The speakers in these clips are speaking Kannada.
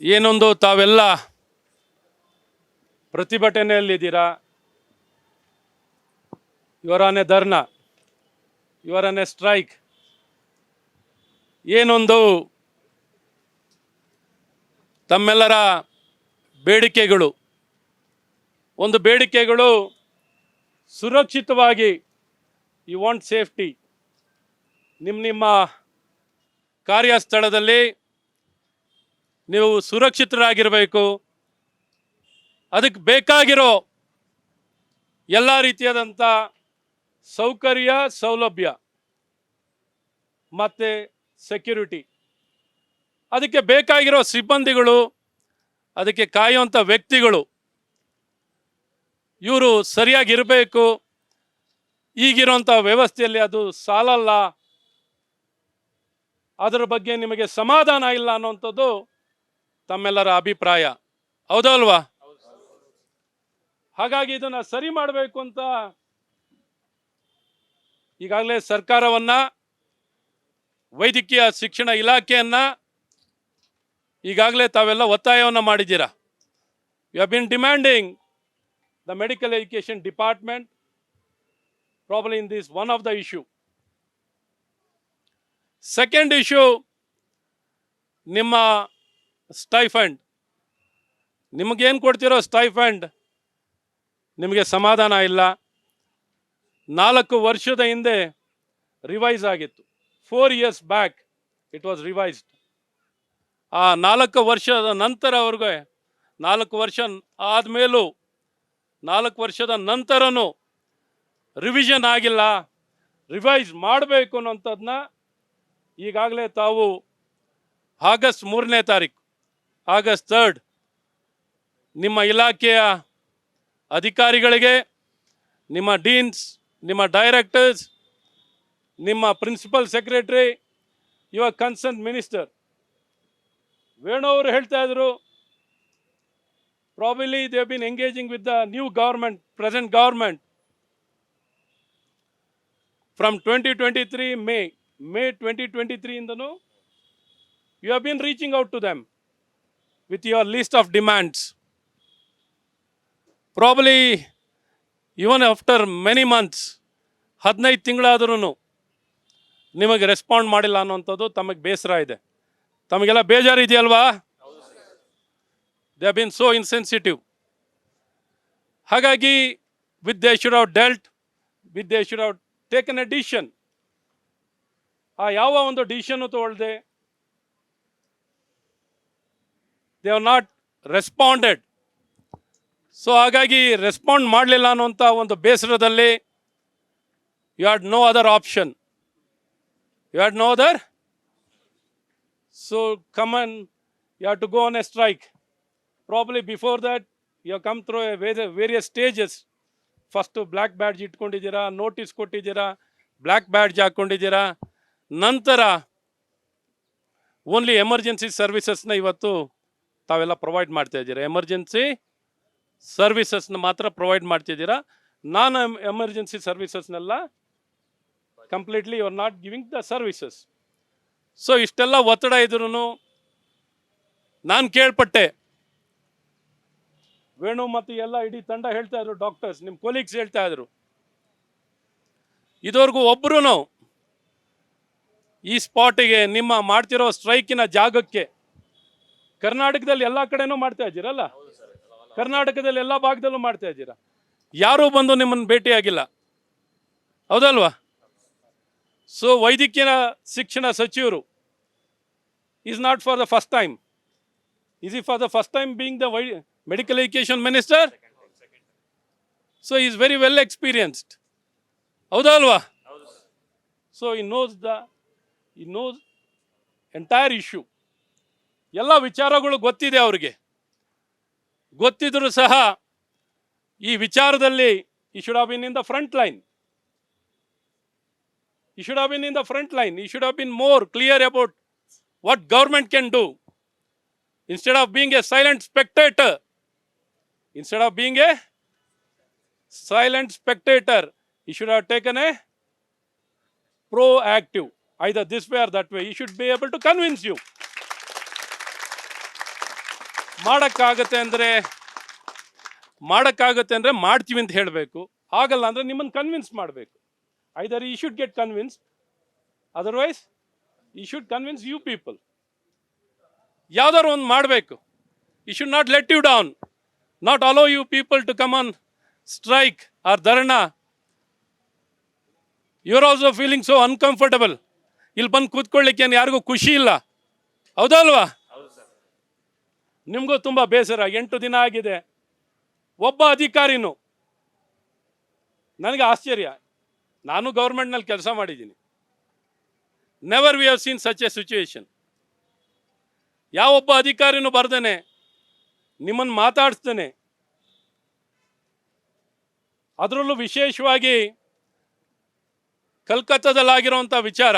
ಏನೊಂದು ತಾವೆಲ್ಲ ಪ್ರತಿಭಟನೆಯಲ್ಲಿದ್ದೀರಾ, ಇವರ್ ಆನ್ ಎ ಧರ್ನಾ, ಇವರ್ ಆನ್ ಎ ಸ್ಟ್ರೈಕ್. ಏನೊಂದು ತಮ್ಮೆಲ್ಲರ ಬೇಡಿಕೆಗಳು, ಒಂದು ಬೇಡಿಕೆಗಳು ಸುರಕ್ಷಿತವಾಗಿ, ಯು ವಾಂಟ್ ಸೇಫ್ಟಿ, ನಿಮ್ಮ ಕಾರ್ಯಸ್ಥಳದಲ್ಲಿ ನೀವು ಸುರಕ್ಷಿತರಾಗಿರಬೇಕು. ಅದಕ್ಕೆ ಬೇಕಾಗಿರೋ ಎಲ್ಲ ರೀತಿಯಾದಂಥ ಸೌಕರ್ಯ ಸೌಲಭ್ಯ ಮತ್ತು ಸೆಕ್ಯೂರಿಟಿ, ಅದಕ್ಕೆ ಬೇಕಾಗಿರೋ ಸಿಬ್ಬಂದಿಗಳು, ಅದಕ್ಕೆ ಕಾಯುವಂಥ ವ್ಯಕ್ತಿಗಳು, ಇವರು ಸರಿಯಾಗಿರಬೇಕು. ಈಗಿರೋಂಥ ವ್ಯವಸ್ಥೆಯಲ್ಲಿ ಅದು ಸಾಲಲ್ಲ, ಅದರ ಬಗ್ಗೆ ನಿಮಗೆ ಸಮಾಧಾನ ಇಲ್ಲ ಅನ್ನೋಂಥದ್ದು ತಮ್ಮೆಲ್ಲರ ಅಭಿಪ್ರಾಯ, ಹೌದಲ್ವಾ? ಹಾಗಾಗಿ ಇದನ್ನು ಸರಿ ಮಾಡಬೇಕು ಅಂತ ಈಗಾಗಲೇ ಸರ್ಕಾರವನ್ನು, ವೈದ್ಯಕೀಯ ಶಿಕ್ಷಣ ಇಲಾಖೆಯನ್ನು ಈಗಾಗಲೇ ತಾವೆಲ್ಲ ಒತ್ತಾಯವನ್ನು ಮಾಡಿದ್ದೀರಾ. You have been demanding the medical education department probably in this one of the issue. Second issue, ನಿಮ್ಮ ಸ್ಟೈಫಂಡ್, ನಿಮಗೇನು ಕೊಡ್ತಿರೋ ಸ್ಟೈಫಂಡ್ ನಿಮಗೆ ಸಮಾಧಾನ ಇಲ್ಲ. 4 ವರ್ಷದ ಹಿಂದೆ ರಿವೈಸ್ ಆಗಿತ್ತು. 4 years back it was revised. ಆ 4 ವರ್ಷದ ನಂತರವರೆಗೆ, 4 ವರ್ಷ ಆದಮೇಲೂ 4 ವರ್ಷದ ನಂತರನೂ ರಿವಿಷನ್ ಆಗಿಲ್ಲ. ರಿವೈಸ್ ಮಾಡಬೇಕು ಅನ್ನೋಂಥದ್ದನ್ನ ಈಗಾಗಲೇ ತಾವು ಆಗಸ್ಟ್ 3ನೇ ತಾರೀಕು, ಆಗಸ್ಟ್ 3rd ನಿಮ್ಮ ಇಲಾಖೆಯ ಅಧಿಕಾರಿಗಳಿಗೆ, ನಿಮ್ಮ ಡೀನ್ಸ್, ನಿಮ್ಮ ಡೈರೆಕ್ಟರ್ಸ್, ನಿಮ್ಮ principal secretary, your concern minister Venu ಅವರು ಹೇಳ್ತಾ ಇದ್ರು, probably they have been engaging with the new government, present government from 2023 May 2023 ಇಂದನು you have been reaching out to them with your list of demands. Probably even after many months, 15 ತಿಂಗಳಾದ್ರೂ ನಿಮಗೆ ರೆಸ್ಪಾಂಡ್ ಮಾಡಿಲ್ಲ ಅನ್ನೋಂಥದ್ದು ತಮಗೆ ಬೇಸರ ಇದೆ. ತಮಗೆಲ್ಲ ಬೇಜಾರು ಇದೆಯಲ್ವಾ? They have been so insensitive. ಹಾಗಾಗಿ they should have dealt they should have taken a decision. ಆ ಯಾವ ಒಂದು ಡಿಸಿಷನ್ನು ತಗೊಳ್ದೆ, they have not responded. So ಹಾಗಾಗಿ ರೆಸ್ಪಾಂಡ್ ಮಾಡಲಿಲ್ಲ ಅನ್ನುವಂಥ ಒಂದು ಬೇಸರದಲ್ಲಿ you had no other option, you had no other. So come on, you have to go on a strike. Probably before that you have come through a various stages. First black badge ಇಟ್ಕೊಂಡಿದ್ದೀರಾ, ನೋಟಿಸ್ ಕೊಟ್ಟಿದ್ದೀರಾ, ಬ್ಲ್ಯಾಕ್ ಬ್ಯಾಡ್ಜ್ ಹಾಕ್ಕೊಂಡಿದ್ದೀರಾ. ನಂತರ ಓನ್ಲಿ ಎಮರ್ಜೆನ್ಸಿ ಸರ್ವಿಸಸ್ನ ಇವತ್ತು ತಾವೆಲ್ಲ ಪ್ರೊವೈಡ್ ಮಾಡ್ತಾ ಇದ್ದೀರಾ. ಎಮರ್ಜೆನ್ಸಿ ಸರ್ವಿಸಸ್ನ ಮಾತ್ರ ಪ್ರೊವೈಡ್ ಮಾಡ್ತಿದ್ದೀರಾ. ನಾನ್ ಎಮರ್ಜೆನ್ಸಿ ಸರ್ವಿಸಸ್ನೆಲ್ಲ completely you are not giving the services. So ಇಷ್ಟೆಲ್ಲ ಒತ್ತಡ ಇದ್ರೂ ನಾನು ಕೇಳ್ಪಟ್ಟೆ, ವೇಣು ಮತ್ತು ಎಲ್ಲ ಇಡೀ ತಂಡ ಹೇಳ್ತಾ ಇದ್ರು, ಡಾಕ್ಟರ್ಸ್, ನಿಮ್ಮ ಕೊಲೀಗ್ಸ್ ಹೇಳ್ತಾ ಇದ್ರು, ಇದುವರೆಗೂ ಒಬ್ಬರೂ ಈ ಸ್ಪಾಟಿಗೆ, ನಿಮ್ಮ ಮಾಡ್ತಿರೋ ಸ್ಟ್ರೈಕಿನ ಜಾಗಕ್ಕೆ, ಕರ್ನಾಟಕದಲ್ಲಿ ಎಲ್ಲ ಕಡೆನೂ ಮಾಡ್ತಾ ಇದ್ದೀರಲ್ಲ, ಕರ್ನಾಟಕದಲ್ಲಿ ಎಲ್ಲ ಭಾಗದಲ್ಲೂ ಮಾಡ್ತಾ ಇದ್ದೀರಾ, ಯಾರೂ ಬಂದು ನಿಮ್ಮನ್ನು ಭೇಟಿಯಾಗಿಲ್ಲ, ಹೌದಲ್ವಾ? ಸೊ ವೈದ್ಯಕೀಯ ಶಿಕ್ಷಣ ಸಚಿವರು is not for the first time. Is E for the first time being the medical education minister? So is very well experienced, ಹೌದಲ್ವಾ? ಸೊ ಈ ನೋಸ್ ಎಂಟೈರ್ ಇಶ್ಯೂ, ಎಲ್ಲ ವಿಚಾರಗಳು ಗೊತ್ತಿದೆ ಅವ್ರಿಗೆ. ಗೊತ್ತಿದ್ರೂ ಸಹ ಈ ವಿಚಾರದಲ್ಲಿ ಈ should have been in the front line. He should have been in the front line. He should have been more clear about what government can do. Instead of being a silent spectator, he should have taken a proactive, either this way or that way. He should be able to convince you. ಮಾಡೋಕ್ಕಾಗತ್ತೆ ಅಂದರೆ ಮಾಡ್ತೀವಿ ಅಂತ ಹೇಳಬೇಕು. ಆಗಲ್ಲ ಅಂದರೆ ನಿಮ್ಮನ್ನು ಕನ್ವಿನ್ಸ್ ಮಾಡಬೇಕು. Either you should get convinced, otherwise you should convince you people. ಯಾವ್ದಾದ್ರು ಒಂದು ಮಾಡಬೇಕು. You should not let you down, not allow you people to come on strike or dharna. You are also feeling so uncomfortable. ಇಲ್ಲಿ ಬಂದು ಕೂತ್ಕೊಳ್ಳಿಕ್ಕೆ ಯಾರಿಗೂ ಖುಷಿ ಇಲ್ಲ, ಹೌದಲ್ವಾ? ನಿಮಗೂ ತುಂಬ ಬೇಸರ. 8 ದಿನ ಆಗಿದೆ. ಒಬ್ಬ ಅಧಿಕಾರಿನೂ, ನನಗೆ ಆಶ್ಚರ್ಯ, ನಾನು ಗೌರ್ಮೆಂಟ್ನಲ್ಲಿ ಕೆಲಸ ಮಾಡಿದ್ದೀನಿ, never we have seen such A situation. ಯಾವೊಬ್ಬ ಅಧಿಕಾರಿನೂ ಬರ್ದೇನೆ ನಿಮ್ಮನ್ನು ಮಾತಾಡಿಸ್ತೇನೆ. ಅದರಲ್ಲೂ ವಿಶೇಷವಾಗಿ ಕಲ್ಕತ್ತಾದಲ್ಲಾಗಿರುವಂಥ ವಿಚಾರ,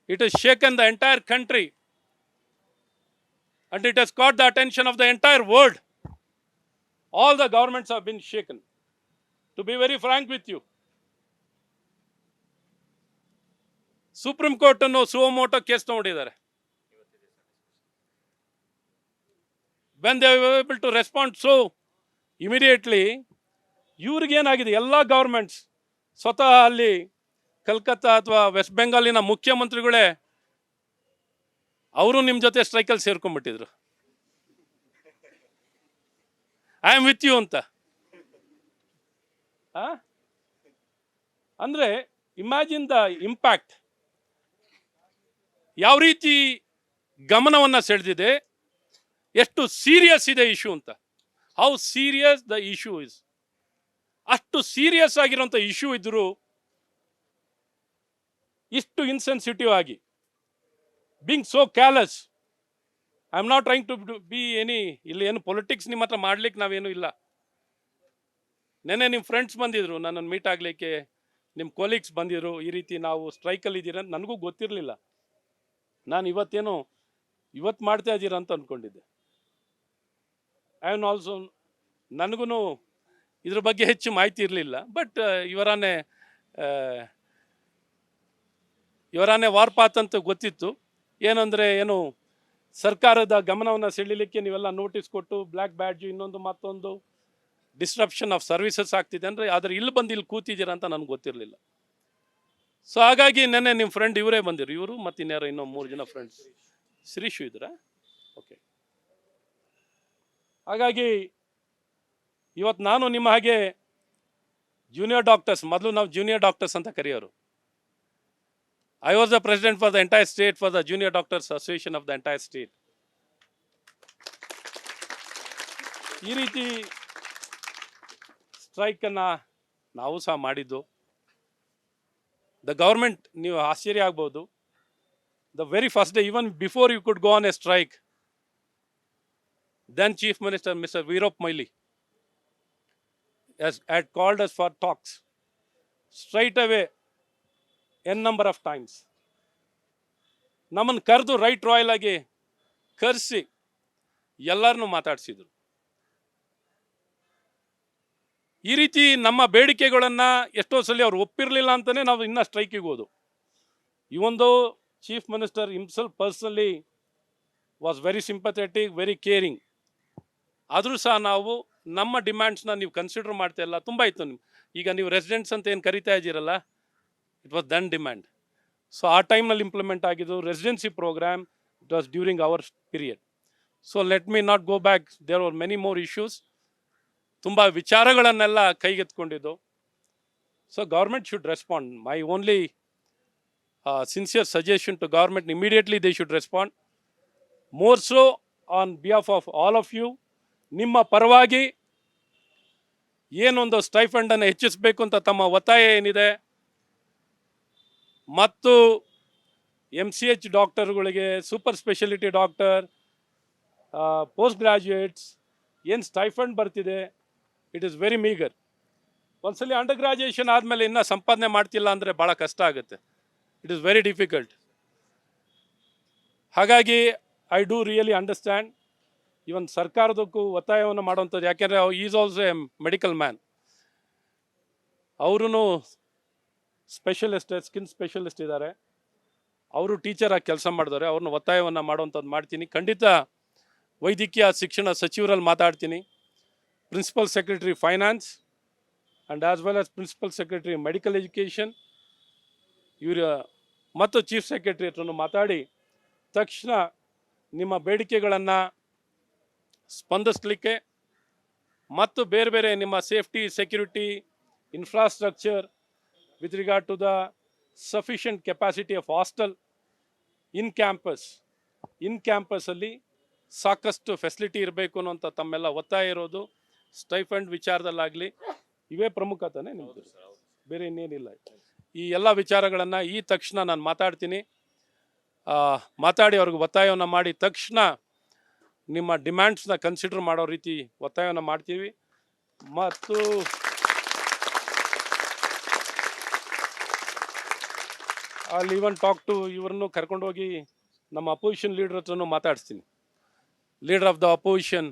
it has shaken the entire country and it has caught the attention of the entire world. All the governments have been shaken. To be very frank with you, supreme court ಅನ್ನು ಸುಮೋಟೋ ಕೇಸ್ ತಗೊಂಡಿದ್ದಾರೆ. when they were able to respond so immediately, ಇವ್ರಿಗೇನಾಗಿದೆ, ಎಲ್ಲ ಗೌರ್ಮೆಂಟ್ಸ್, ಸ್ವತಃ ಅಲ್ಲಿ ಕಲ್ಕತ್ತಾ ಅಥವಾ ವೆಸ್ಟ್ ಬೆಂಗಾಲಿನ ಮುಖ್ಯಮಂತ್ರಿಗಳೇ ಅವರು ನಿಮ್ಮ ಜೊತೆ ಸ್ಟ್ರೈಕಲ್ಲಿ ಸೇರ್ಕೊಂಡ್ಬಿಟ್ಟಿದ್ರು. ಐ ಆಮ್ ವಿತ್ ಯು ಅಂತ. ಅಂದರೆ ಇಮ್ಯಾಜಿನ್ ದ ಇಂಪ್ಯಾಕ್ಟ್, ಯಾವ ರೀತಿ ಗಮನವನ್ನು ಸೆಳೆದಿದೆ, ಎಷ್ಟು ಸೀರಿಯಸ್ ಇದೆ ಇಶ್ಯೂ ಅಂತ. How serious the issue is. ಅಷ್ಟು ಸೀರಿಯಸ್ ಆಗಿರೋಂಥ ಇಶ್ಯೂ ಇದ್ದರೂ ಇಷ್ಟು ಇನ್ಸೆನ್ಸಿಟಿವ್ ಆಗಿ, being so callous. I am not trying to be ಇಲ್ಲಿ ಏನು ಪೊಲಿಟಿಕ್ಸ್ ನಿಮ್ಮ ಹತ್ರ ಮಾಡ್ಲಿಕ್ಕೆ ನಾವೇನು ಇಲ್ಲ. ನೆನ್ನೆ ನಿಮ್ಮ ಫ್ರೆಂಡ್ಸ್ ಬಂದಿದ್ರು ನನ್ನನ್ನು ಮೀಟ್ ಆಗಲಿಕ್ಕೆ, ನಿಮ್ಮ ಕೊಲೀಗ್ಸ್ ಬಂದಿದ್ರು. ಈ ರೀತಿ ನಾವು ಸ್ಟ್ರೈಕಲ್ಲಿ ಇದ್ದೀರ ಅಂತ ನನಗೂ ಗೊತ್ತಿರಲಿಲ್ಲ. ನಾನು ಇವತ್ತು ಮಾಡ್ತಾ ಇದ್ದೀರಾ ಅಂತ ಅಂದ್ಕೊಂಡಿದ್ದೆ. ಐ ಆಮ್ ಆಲ್ಸೋ, ನನಗೂ ಇದ್ರ ಬಗ್ಗೆ ಹೆಚ್ಚು ಮಾಹಿತಿ ಇರಲಿಲ್ಲ. ಬಟ್ ಇವರಾನೇ ವಾರ್ಪಾತ್ ಅಂತ ಗೊತ್ತಿತ್ತು. ಏನು ಸರ್ಕಾರದ ಗಮನವನ್ನು ಸೆಳೀಲಿಕ್ಕೆ ನೀವೆಲ್ಲ ನೋಟಿಸ್ ಕೊಟ್ಟು ಬ್ಲ್ಯಾಕ್ ಬ್ಯಾಡ್ಜು ಇನ್ನೊಂದು ಮತ್ತೊಂದು ಡಿಸ್ಟ್ರಪ್ಷನ್ ಆಫ್ ಸರ್ವಿಸಸ್ ಆಗ್ತಿದೆ ಅಂದರೆ, ಆದರೆ ಇಲ್ಲಿ ಬಂದು ಇಲ್ಲಿ ಕೂತಿದ್ದೀರಾ ಅಂತ ನನಗೆ ಗೊತ್ತಿರಲಿಲ್ಲ. ಸೊ ಹಾಗಾಗಿ ನೆನ್ನೆ ನಿಮ್ಮ ಫ್ರೆಂಡ್ ಇವರೇ ಬಂದಿರು, ಇವರು ಮತ್ತು ಇನ್ಯಾರೋ ಇನ್ನೂ 3 ಜನ ಫ್ರೆಂಡ್ಸ್. ಶ್ರೀಶು ಇದ್ರಾ? ಓಕೆ. ಹಾಗಾಗಿ ಇವತ್ತು ನಾನು ನಿಮ್ಮ ಹಾಗೆ ಜೂನಿಯರ್ ಡಾಕ್ಟರ್ಸ್, ಮೊದಲು ನಾವು ಜೂನಿಯರ್ ಡಾಕ್ಟರ್ಸ್ ಅಂತ ಕರೆಯೋರು. I was the president for the entire state, for the Junior Doctors Association of the entire state. ಈ ರೀತಿ ಸ್ಟ್ರೈಕನ್ನು ನಾವು ಸಹ ಮಾಡಿದ್ದು. ದ ಗೌರ್ಮೆಂಟ್, ನೀವು ಆಶ್ಚರ್ಯ ಆಗ್ಬೋದು, the very first day, even before you could go on a strike, then Chief Minister Mr. Veerap Moily had called us for talks. Straight away, n number of times ನಮ್ಮನ್ನು ಕರೆದು ರೈಟ್ ರಾಯಲ್ ಆಗಿ ಕರೆಸಿ ಎಲ್ಲರನ್ನೂ ಮಾತಾಡಿಸಿದ್ರು. ಈ ರೀತಿ ನಮ್ಮ ಬೇಡಿಕೆಗಳನ್ನು ಎಷ್ಟೋ ಸಲ ಅವ್ರು ಒಪ್ಪಿರಲಿಲ್ಲ ಅಂತಲೇ ನಾವು ಇನ್ನೂ ಸ್ಟ್ರೈಕಿಗೆ ಹೋದು. ಇವನ್ ದೋ chief minister himself personally was very sympathetic, very caring, ಆದರೂ ಸಹ ನಾವು ನಮ್ಮ ಡಿಮ್ಯಾಂಡ್ಸ್ನ ನೀವು ಕನ್ಸಿಡರ್ ಮಾಡ್ತಾ ಇಲ್ಲ. ತುಂಬ ಇತ್ತು. ಈಗ ನೀವು ರೆಸಿಡೆಂಟ್ಸ್ ಅಂತ ಏನು ಕರಿತಾ ಇದ್ದೀರಲ್ಲ, it was then demand. So ಆ ಟೈಮ್ನಲ್ಲಿ ಇಂಪ್ಲಿಮೆಂಟ್ ಆಗಿದ್ದು residency programme. It was during our period. So let me not go back, there are many more issues. ತುಂಬ ವಿಚಾರಗಳನ್ನೆಲ್ಲ ಕೈಗೆತ್ಕೊಂಡಿದ್ದು. So government should respond. My only sincere suggestion to government, immediately they should respond. More so on behalf of all of you. ನಿಮ್ಮ ಪರವಾಗಿ ಏನೊಂದು ಸ್ಟೈಫಂಡನ್ನು ಹೆಚ್ಚಿಸಬೇಕು ಅಂತ ತಮ್ಮ ಒತ್ತಾಯ ಏನಿದೆ, ಮತ್ತು MCH ಡಾಕ್ಟರ್ಗಳಿಗೆ, super speciality doctor, post graduates ಏನು ಸ್ಟೈಫಂಡ್ ಬರ್ತಿದೆ, ಇಟ್ ಈಸ್ ವೆರಿ ಮೀಗರ್. ಒಂದ್ಸಲಿ ಅಂಡರ್ ಗ್ರಾಜುಯೇಷನ್ ಆದಮೇಲೆ ಇನ್ನೂ ಸಂಪಾದನೆ ಮಾಡ್ತಿಲ್ಲ ಅಂದರೆ ಭಾಳ ಕಷ್ಟ ಆಗುತ್ತೆ. It is very difficult. ಹಾಗಾಗಿ I do really understand. Even ಸರ್ಕಾರದಕ್ಕೂ ಒತ್ತಾಯವನ್ನು ಮಾಡುವಂಥದ್ದು, ಯಾಕೆಂದರೆ is also a medical man. ಅವರೂ ಸ್ಪೆಷಲಿಸ್ಟ್, ಸ್ಕಿನ್ ಸ್ಪೆಷಲಿಸ್ಟ್ ಇದ್ದಾರೆ, ಅವರು ಟೀಚರಾಗಿ ಕೆಲಸ ಮಾಡಿದವ್ರೆ. ಅವ್ರನ್ನ ಒತ್ತಾಯವನ್ನು ಮಾಡುವಂಥದ್ದು ಮಾಡ್ತೀನಿ. ಖಂಡಿತ ವೈದ್ಯಕೀಯ ಶಿಕ್ಷಣ ಸಚಿವರಲ್ಲಿ ಮಾತಾಡ್ತೀನಿ, principal secretary finance and as well as principal secretary medical education ಇವರ ಮತ್ತು ಚೀಫ್ ಸೆಕ್ರೆಟರಿ ಹತ್ರನೂ ಮಾತಾಡಿ ತಕ್ಷಣ ನಿಮ್ಮ ಬೇಡಿಕೆಗಳನ್ನು ಸ್ಪಂದಿಸಲಿಕ್ಕೆ ಮತ್ತು ಬೇರೆ ಬೇರೆ ನಿಮ್ಮ safety security infrastructure with regard to the sufficient capacity of hostel in ಕ್ಯಾಂಪಸ್ಸಲ್ಲಿ ಸಾಕಷ್ಟು ಫೆಸಿಲಿಟಿ ಇರಬೇಕು ಅನ್ನೋಂಥ ತಮ್ಮೆಲ್ಲ ಒತ್ತಾಯ ಇರೋದು. ಸ್ಟೈಫಂಡ್ ವಿಚಾರದಲ್ಲಾಗಲಿ ಇವೇ ಪ್ರಮುಖ ತಾನೇ ನಿಮ್ಮದು, ಬೇರೆ ಇನ್ನೇನಿಲ್ಲ. ಈ ಎಲ್ಲ ವಿಚಾರಗಳನ್ನು ಈ ತಕ್ಷಣ ನಾನು ಮಾತಾಡ್ತೀನಿ, ಮಾತಾಡಿ ಅವ್ರಿಗೆ ಒತ್ತಾಯವನ್ನು ಮಾಡಿ ತಕ್ಷಣ ನಿಮ್ಮ ಡಿಮ್ಯಾಂಡ್ಸ್ನ ಕನ್ಸಿಡರ್ ಮಾಡೋ ರೀತಿ ಒತ್ತಾಯವನ್ನು ಮಾಡ್ತೀವಿ. ಮತ್ತು ಅಲ್ಲಿ ಇವನ್ ಟಾಕ್ ಟು ಇವ್ರನ್ನು ಕರ್ಕೊಂಡೋಗಿ ನಮ್ಮ ಅಪೋಸಿಷನ್ ಲೀಡರ್ ಹತ್ರನೂ ಮಾತಾಡಿಸ್ತೀನಿ. Leader of the opposition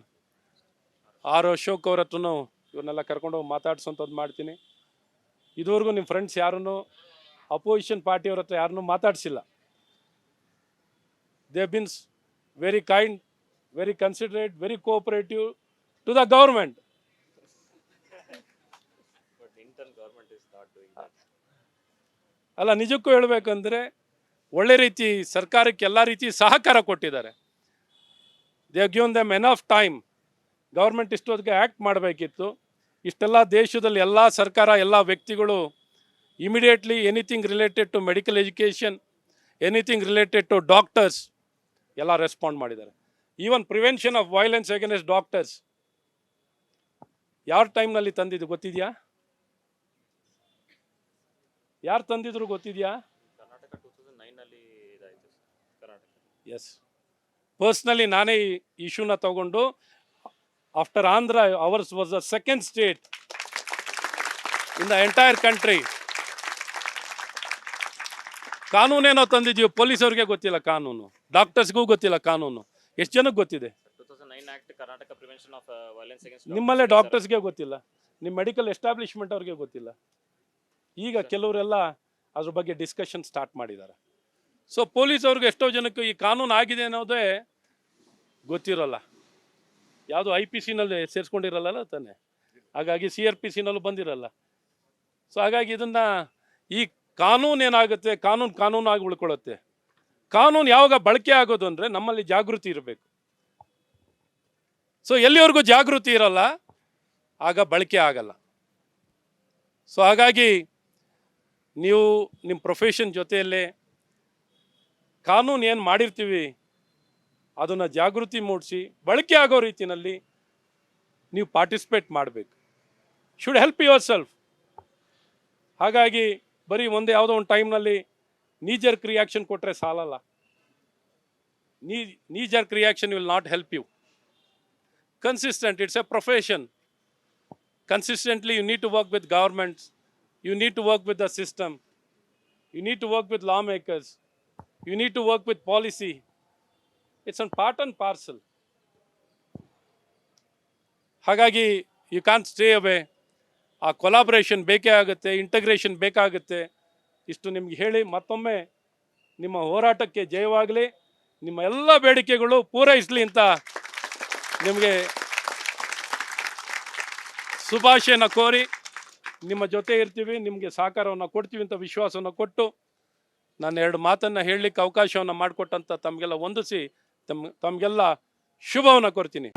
R Ashok ಅವ್ರ ಹತ್ರನೂ ಇವ್ರನ್ನೆಲ್ಲ ಕರ್ಕೊಂಡೋಗಿ ಮಾತಾಡ್ಸೋಂಥದ್ದು ಮಾಡ್ತೀನಿ. ಇದುವರೆಗೂ ನಿಮ್ಮ ಫ್ರೆಂಡ್ಸ್ ಯಾರನ್ನು ಅಪೋಸಿಷನ್ ಪಾರ್ಟಿಯವ್ರ ಹತ್ರ ಯಾರನ್ನೂ ಮಾತಾಡಿಸಿಲ್ಲ. They been very kind, very considerate, very cooperative to the government. ಅಲ್ಲ, ನಿಜಕ್ಕೂ ಹೇಳಬೇಕಂದ್ರೆ ಒಳ್ಳೆ ರೀತಿ ಸರ್ಕಾರಕ್ಕೆ ಎಲ್ಲ ರೀತಿ ಸಹಕಾರ ಕೊಟ್ಟಿದ್ದಾರೆ. They have given them enough time. Government ಇಷ್ಟೊತ್ತಿಗೆ ಆ್ಯಕ್ಟ್ ಮಾಡಬೇಕಿತ್ತು. ಇಷ್ಟೆಲ್ಲ ದೇಶದಲ್ಲಿ ಎಲ್ಲ ಸರ್ಕಾರ, ಎಲ್ಲ ವ್ಯಕ್ತಿಗಳು immediately anything related to medical education, anything related to doctors ಎಲ್ಲ ರೆಸ್ಪಾಂಡ್ ಮಾಡಿದ್ದಾರೆ. Even prevention of violence against doctors ಯಾರ ಟೈಮ್ನಲ್ಲಿ ತಂದಿದ್ದು ಗೊತ್ತಿದೆಯಾ? ಯಾರು ತಂದಿದ್ರು ಗೊತ್ತಿದೆಯಾ? ಎಸ್, ಪರ್ಸ್ನಲಿ ನಾನೇ ಈ ಇಶ್ಯೂನ ತಗೊಂಡು after Andhra ours was the second state in the entire country. ಕಾನೂನೇನೋ ತಂದಿದ್ದೀವಿ, ಪೊಲೀಸವ್ರಿಗೆ ಗೊತ್ತಿಲ್ಲ ಕಾನೂನು, ಡಾಕ್ಟರ್ಸ್ಗೂ ಗೊತ್ತಿಲ್ಲ ಕಾನೂನು. ಎಷ್ಟು ಜನಕ್ಕೆ ಗೊತ್ತಿದೆ? ನಿಮ್ಮಲ್ಲೇ ಡಾಕ್ಟರ್ಸ್ಗೆ ಗೊತ್ತಿಲ್ಲ, ನಿಮ್ಮ ಮೆಡಿಕಲ್ ಎಸ್ಟಾಬ್ಲಿಷ್ಮೆಂಟ್ ಅವ್ರಿಗೆ ಗೊತ್ತಿಲ್ಲ. ಈಗ ಕೆಲವರೆಲ್ಲ ಅದ್ರ ಬಗ್ಗೆ ಡಿಸ್ಕಷನ್ ಸ್ಟಾರ್ಟ್ ಮಾಡಿದ್ದಾರೆ. ಸೊ ಪೊಲೀಸವ್ರಿಗೆ ಎಷ್ಟೋ ಜನಕ್ಕೆ ಈ ಕಾನೂನು ಆಗಿದೆ ಅನ್ನೋದೇ ಗೊತ್ತಿರೋಲ್ಲ. ಯಾವುದು IPC-ನಲ್ಲಿ ಸೇರಿಸ್ಕೊಂಡಿರಲ್ಲ ತಾನೆ, ಹಾಗಾಗಿ CRPC-ನಲ್ಲೂ ಬಂದಿರಲ್ಲ. ಸೊ ಹಾಗಾಗಿ ಇದನ್ನು ಈ ಕಾನೂನು ಏನಾಗುತ್ತೆ, ಕಾನೂನಾಗಿ ಉಳ್ಕೊಳ್ಳುತ್ತೆ. ಕಾನೂನು ಯಾವಾಗ ಬಳಕೆ ಆಗೋದು ಅಂದರೆ ನಮ್ಮಲ್ಲಿ ಜಾಗೃತಿ ಇರಬೇಕು. ಸೊ ಎಲ್ಲಿವರೆಗೂ ಜಾಗೃತಿ ಇರಲ್ಲ ಆಗ ಬಳಕೆ ಆಗಲ್ಲ. ಸೊ ಹಾಗಾಗಿ ನೀವು ನಿಮ್ಮ ಪ್ರೊಫೆಷನ್ ಜೊತೆಯಲ್ಲೇ ಕಾನೂನು ಏನು ಮಾಡಿರ್ತೀವಿ ಅದನ್ನು ಜಾಗೃತಿ ಮೂಡಿಸಿ ಬಳಕೆ ಆಗೋ ರೀತಿಯಲ್ಲಿ ನೀವು ಪಾರ್ಟಿಸಿಪೇಟ್ ಮಾಡಬೇಕು. Should help yourself. ಹಾಗಾಗಿ ಬರೀ ಯಾವುದೋ ಒಂದು ಟೈಮ್ನಲ್ಲಿ ನೀ-ಜರ್ಕ್ ರಿಯಾಕ್ಷನ್ ಕೊಟ್ಟರೆ ಸಾಲಲ್ಲ. Knee jerk reaction will not help you. Consistent, it's a profession. Consistently you need to work with governments, you need to work with the system, you need to work with lawmakers, you need to work with policy. It's a part and parcel. ಹಾಗಾಗಿ you can't stay away. ಆ ಕೊಲಾಬ್ರೇಷನ್ ಬೇಕೇ ಆಗುತ್ತೆ, ಇಂಟಗ್ರೇಷನ್ ಬೇಕಾಗುತ್ತೆ. ಇಷ್ಟು ನಿಮ್ಗೆ ಹೇಳಿ ಮತ್ತೊಮ್ಮೆ ನಿಮ್ಮ ಹೋರಾಟಕ್ಕೆ ಜಯವಾಗಲಿ, ನಿಮ್ಮ ಎಲ್ಲ ಬೇಡಿಕೆಗಳು ಪೂರೈಸಲಿ ಅಂತ ನಿಮಗೆ ಶುಭಾಶಯನ ಕೋರಿ ನಿಮ್ಮ ಜೊತೆ ಇರ್ತೀವಿ, ನಿಮಗೆ ಸಹಕಾರವನ್ನು ಕೊಡ್ತೀವಿ ಅಂತ ವಿಶ್ವಾಸವನ್ನು ಕೊಟ್ಟು ನಾನು ಎರಡು ಮಾತನ್ನು ಹೇಳಲಿಕ್ಕೆ ಅವಕಾಶವನ್ನು ಮಾಡಿಕೊಟ್ಟಂಥ ತಮಗೆಲ್ಲ ವಂದಿಸಿ ತಮಗೆಲ್ಲ ಶುಭವನ್ನು ಕೊಡ್ತೀನಿ.